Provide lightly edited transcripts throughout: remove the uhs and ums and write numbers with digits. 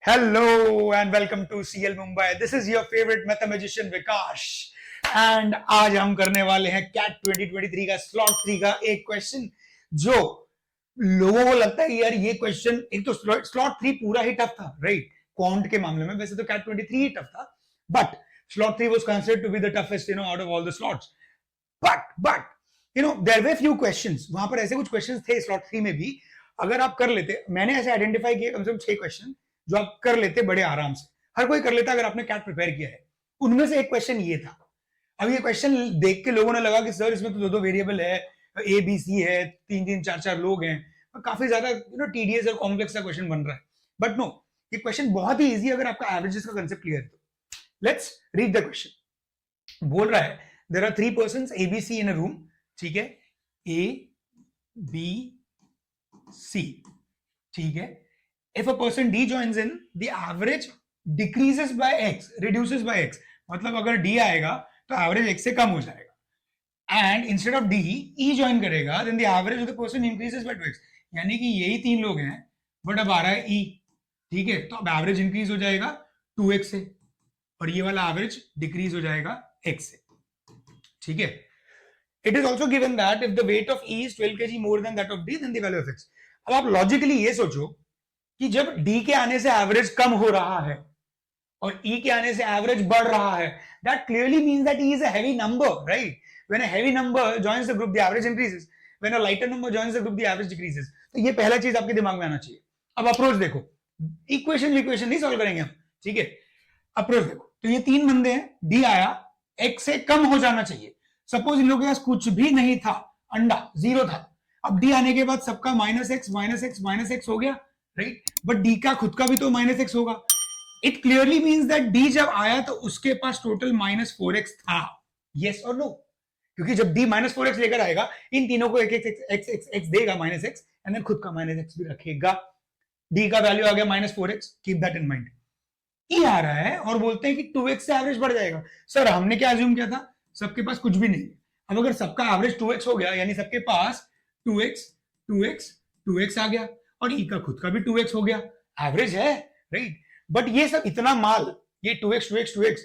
Hello and welcome to CL Mumbai. This is your favorite mathematician Vikash. And आज हम करने वाले हैं CAT 2023 का स्लॉट 3 का एक क्वेश्चन जो लोगों को लगता है यार ये क्वेश्चन, एक तो स्लॉट 3 पूरा ही टफ था, राइट? क्वांट के मामले में वैसे तो CAT 23 ही टफ था, but slot 3 was considered to be the toughest, out of all the slots. But there were few questions. वहां पर ऐसे कुछ क्वेश्चंस थे स्लॉट 3 में भी, अगर आप कर लेते, मैंने ऐसे आइडेंटिफाई किए कम से कम 6 क्वेश्चन जो आप कर लेते बड़े आराम से, हर कोई कर लेता अगर आपने कैट प्रिपेयर किया है। उनमें से एक क्वेश्चन ये था। अब ये क्वेश्चन देख के लोगों ने लगा कि सर इसमें तो दो वेरिएबल है, ए बी सी है, 3 4 लोग हैं, काफी ज्यादा टीडीएस और कॉम्प्लेक्स का क्वेश्चन बन रहा है। बट नो, ये क्वेश्चन बहुत ही इजी अगर आपका एवरेजेस का कंसेप्ट क्लियर है तो। Let's read the question. बोल रहा है there are 3 persons A B C in a room, ठीक है, ए बी सी, ठीक है। If a person D joins in, the average decreases by X, reduces by X. मतलब अगर D आएगा तो average X से कम हो जाएगा। And instead of D, E join करेगा, then the average of the person increases by 2X. यानी कि यही 3 लोग हैं, but अब आ रहा है E, ठीक है, तो अब average increase हो जाएगा 2X से, और ये वाला average decrease हो जाएगा X से, ठीक है। It is also given that if the weight of E is 12 kg more than that of D, then the value of X. अब आप logically ये सोचो कि जब D के आने से एवरेज कम हो रहा है और E के आने से एवरेज बढ़ रहा है, that clearly means that E is a heavy number, right? When a heavy number joins the group, the average increases. When a lighter number joins the group, the average decreases. तो ये पहला चीज आपके दिमाग में आना चाहिए। अब अप्रोच देखो, इक्वेशन नहीं सॉल्व करेंगे हम, ठीक है। अप्रोच देखो, तो ये 3 बंदे हैं, D आया, X से कम हो जाना चाहिए। सपोज इन लोगों के पास कुछ भी नहीं था, अंडा 0 था, अब D आने के बाद सबका -x हो गया, राइट? बट D का खुद का भी तो -x होगा। It clearly means that D जब आया तो उसके पास टोटल -4x था, यस और नो? क्योंकि जब D -4x लेकर आएगा, इन तीनों को x देगा -x, एंड देन खुद का -x भी रखेगा। D का वैल्यू आ गया -4x, keep that in mind. E आ रहा है और बोलते हैं कि 2x से एवरेज बढ़ जाएगा। सर हमने क्या अज्यूम किया था? सबके पास कुछ भी नहीं है। अब अगर सबका एवरेज 2x हो गया, यानी सबके पास 2x आ गया, और E का खुद का भी 2x हो गया, एवरेज है, राइट? बट ये सब इतना माल, ये 2x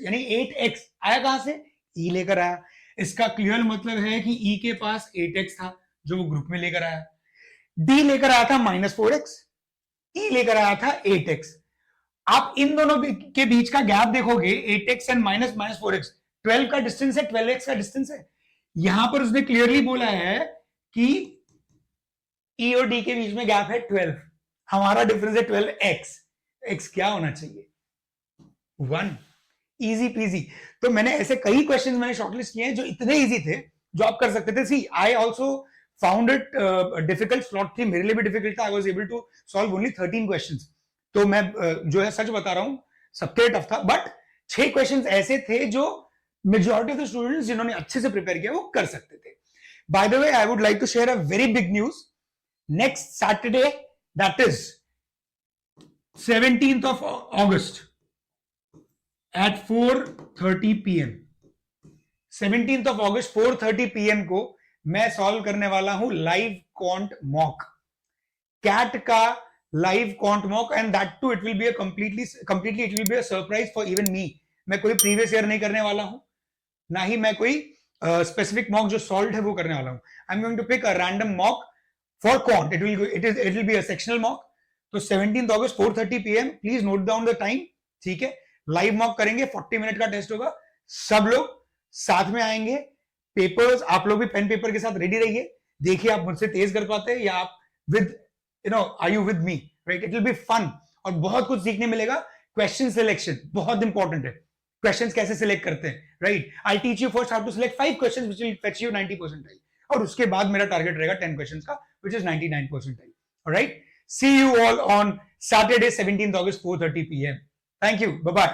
यानी 8x आया कहां से? E लेकर आया। इसका क्लियर मतलब है कि E के पास 8x था जो वो ग्रुप में लेकर आया। D लेकर आया था -4x, E लेकर आया था 8x। आप इन दोनों के बीच का गैप देखोगे, 8x एंड -4x, 12 का डिस्टेंस है, 12x का डिस्टेंस है। यहां पर उसने क्लियरली बोला है कि E और D के बीच में गैप है 12, हमारा डिफरेंस है 12x। x क्या होना चाहिए? 1। Easy PG. तो मैंने ऐसे कई क्वेश्चंस मैंने शॉर्टलिस्ट किए हैं जो इतने इजी थे जो आप कर सकते थे। See I also found it difficult, slot 3 मेरे लिए भी डिफिकल्ट था। I was able to solve only 13 questions. तो मैं जो है सच बता रहा हूं, सबके टफ था, बट 6 क्वेश्चंस ऐसे थे जो मेजॉरिटी ऑफ द स्टूडेंट्स जिन्होंने अच्छे से प्रिपेयर किया वो कर सकते थे। By the way, I would like to share a very big news. Next Saturday, that is 17th of August at 4:30 PM, 17th of August 4:30 PM को मैं सॉल्व करने वाला हूं लाइव क्वांट मॉक, कैट का live quant mock, and that too it will be a completely it will be a surprise for even me. मैं कोई previous year नहीं करने वाला हूं, ना ही मैं कोई स्पेसिफिक मॉक जो सॉल्व है वो करने वाला हूं। I am going to pick a random mock for quant. It will be a sectional mock. तो 17th August 4:30 PM, please note down the time, ठीक है। लाइव मॉक करेंगे, 40 मिनट का टेस्ट होगा, सब लोग साथ में आएंगे। पेपर्स आप लोग भी पेन पेपर के साथ रेडी रहिए। देखिए आप मुझसे तेज कर पाते हैं या आप with are you with me, right? It will be fun और बहुत कुछ सीखने मिलेगा। क्वेश्चन सिलेक्शन बहुत इंपॉर्टेंट है, क्वेश्चन कैसे सिलेक्ट करते हैं, right? I teach you first how to select 5 questions which will fetch you 90 percentile, और उसके बाद मेरा टारगेट रहेगा 10 क्वेश्चंस का which is 99 percentile. All right. See you all on Saturday, 17th August, 4:30 PM. Thank you. Bye-bye.